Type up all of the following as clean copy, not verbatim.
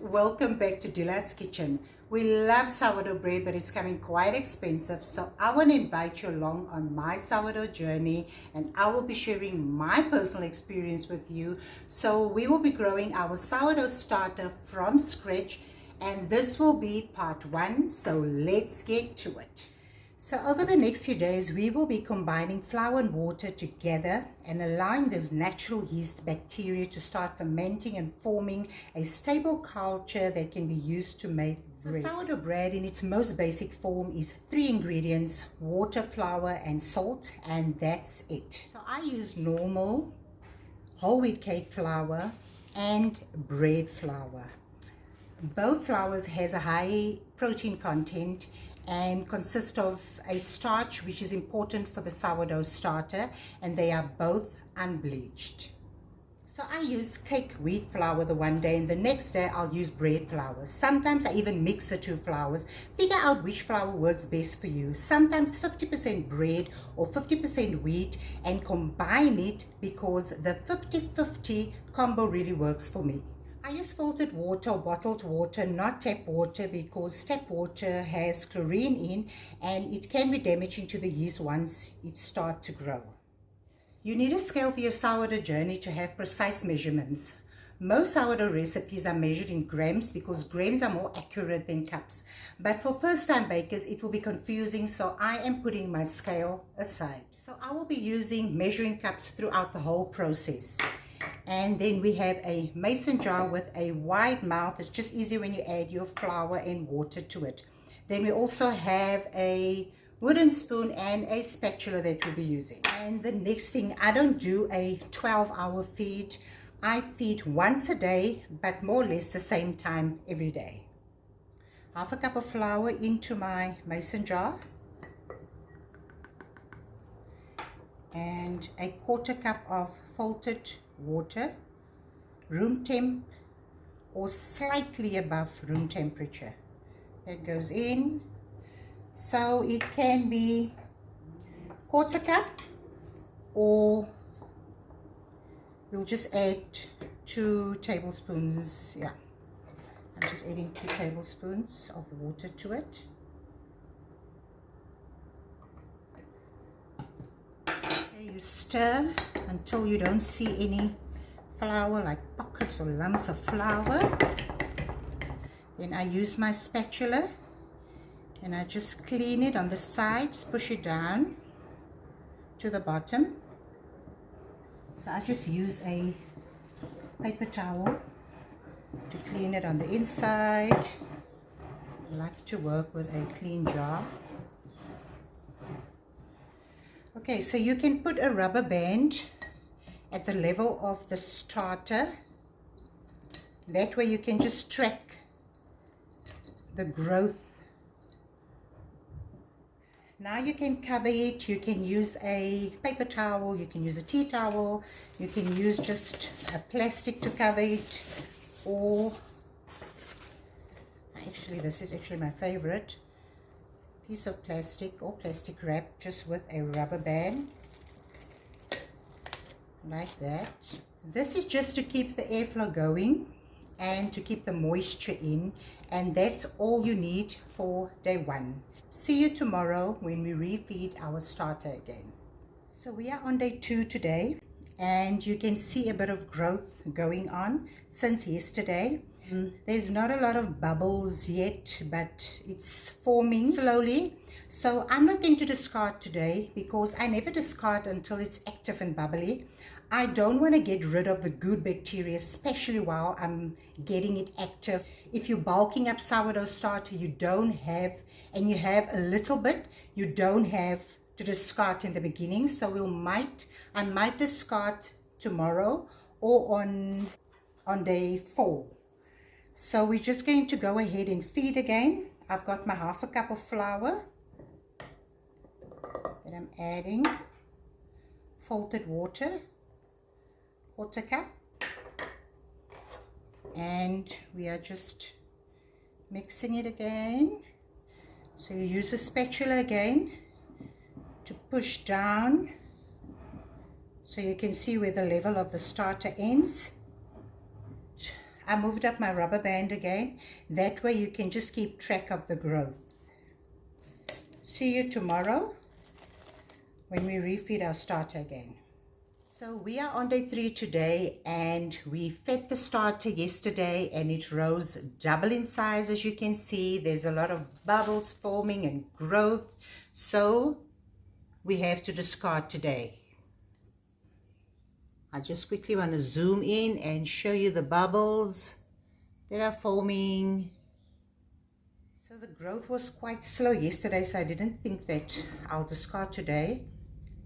Welcome back to Dila's Kitchen. We love sourdough bread, but it's coming quite expensive, so I want to invite you along on my sourdough journey, and I will be sharing my personal experience with you. So we will be growing our sourdough starter from scratch, and this will be part 1, so let's get to it. So over the next few days, we will be combining flour and water together and allowing this natural yeast bacteria to start fermenting and forming a stable culture that can be used to make bread. So sourdough bread in its most basic form is 3 ingredients: water, flour and salt, and that's it. So I use normal whole wheat cake flour and bread flour. Both flours has a high protein content and consist of a starch which is important for the sourdough starter, and they are both unbleached. So I use cake wheat flour the one day, and the next day I'll use bread flour. Sometimes I even mix the two flours. Figure out which flour works best for you. Sometimes 50% bread or 50% wheat, and combine it because the 50-50 combo really works for me. I use filtered water or bottled water, not tap water, because tap water has chlorine in and it can be damaging to the yeast once it starts to grow. You need a scale for your sourdough journey to have precise measurements. Most sourdough recipes are measured in grams because grams are more accurate than cups. But for first-time bakers, it will be confusing, so I am putting my scale aside. So I will be using measuring cups throughout the whole process. And then we have a mason jar with a wide mouth. It's just easier when you add your flour and water to it. Then we also have a wooden spoon and a spatula that we'll be using. And the next thing, I don't do a 12-hour feed. I feed once a day, but more or less the same time every day. Half a cup of flour into my mason jar, and a quarter cup of filtered water, room temp or slightly above room temperature. That goes in. So it can be quarter cup, or we'll just add 2 tablespoons. Yeah, I'm just adding 2 tablespoons of water to it. You stir until you don't see any flour, like pockets or lumps of flour. Then I use my spatula and I just clean it on the sides, push it down to the bottom. So I just use a paper towel to clean it on the inside. I like to work with a clean jar. Okay, so you can put a rubber band at the level of the starter. That way you can just track the growth. Now you can cover it. You can use a paper towel, you can use a tea towel, you can use just a plastic to cover it, or actually this is actually my favorite, piece of plastic or plastic wrap, just with a rubber band like that. This is just to keep the airflow going and to keep the moisture in, and that's all you need for day 1. See you tomorrow when we refeed our starter again. So we are on day 2 today, and you can see a bit of growth going on since yesterday. There's not a lot of bubbles yet, but it's forming slowly. So I'm not going to discard today because I never discard until it's active and bubbly. I don't want to get rid of the good bacteria, especially while I'm getting it active. If you're bulking up sourdough starter, you don't have, and you have a little bit, you don't have to discard in the beginning. So I might discard tomorrow or on day 4. So we're just going to go ahead and feed again. I've got my half a cup of flour that I'm adding, filtered water, quarter cup, and we are just mixing it again. So you use a spatula again to push down so you can see where the level of the starter ends. I moved up my rubber band again. That way you can just keep track of the growth. See you tomorrow when we refeed our starter again. So we are on day 3 today, and we fed the starter yesterday and it rose double in size. As you can see, there's a lot of bubbles forming and growth. So we have to discard today. I just quickly want to zoom in and show you the bubbles that are forming. So the growth was quite slow yesterday, so I didn't think that I'll discard today.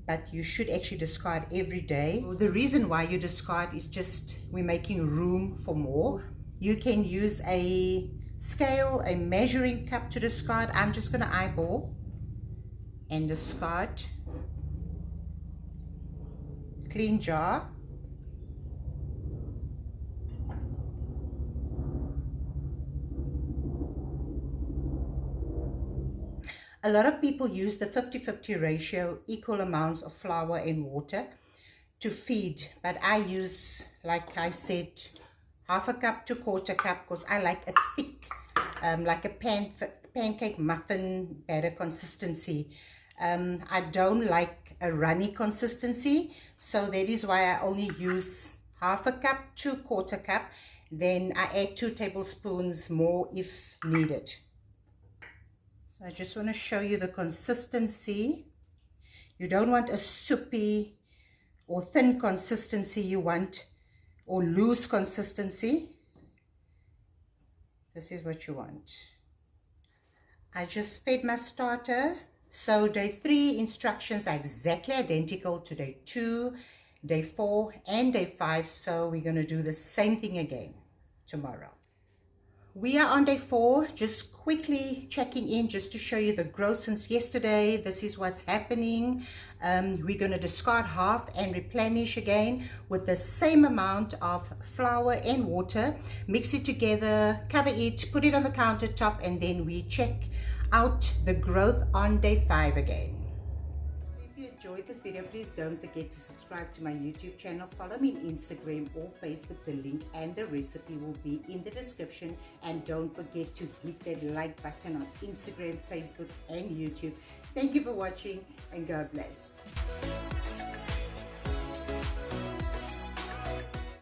But you should actually discard every day. The reason why you discard is just we're making room for more. You can use a scale, a measuring cup to discard. I'm just going to eyeball and discard. Clean jar. A lot of people use the 50-50 ratio, equal amounts of flour and water to feed, but I use, like I said, half a cup to quarter cup, because I like a thick, like a pancake muffin batter consistency. I don't like a runny consistency, so that is why I only use half a cup to quarter cup. Then I add 2 tablespoons more if needed. I just want to show you the consistency. You don't want a soupy or thin consistency, you want, or loose consistency. This is what you want. I just fed my starter. So day 3 instructions are exactly identical to day 2, day 4 and day 5. So we're going to do the same thing again tomorrow. We are on day 4, just quickly checking in just to show you the growth since yesterday. This is what's happening. We're going to discard half and replenish again with the same amount of flour and water. Mix it together, cover it, put it on the countertop, and then we check out the growth on day 5 again. If you enjoyed this video, please don't forget to subscribe to my YouTube channel. Follow me on Instagram or Facebook. The link and the recipe will be in the description. And don't forget to hit that like button on Instagram, Facebook and YouTube. Thank you for watching, and God bless.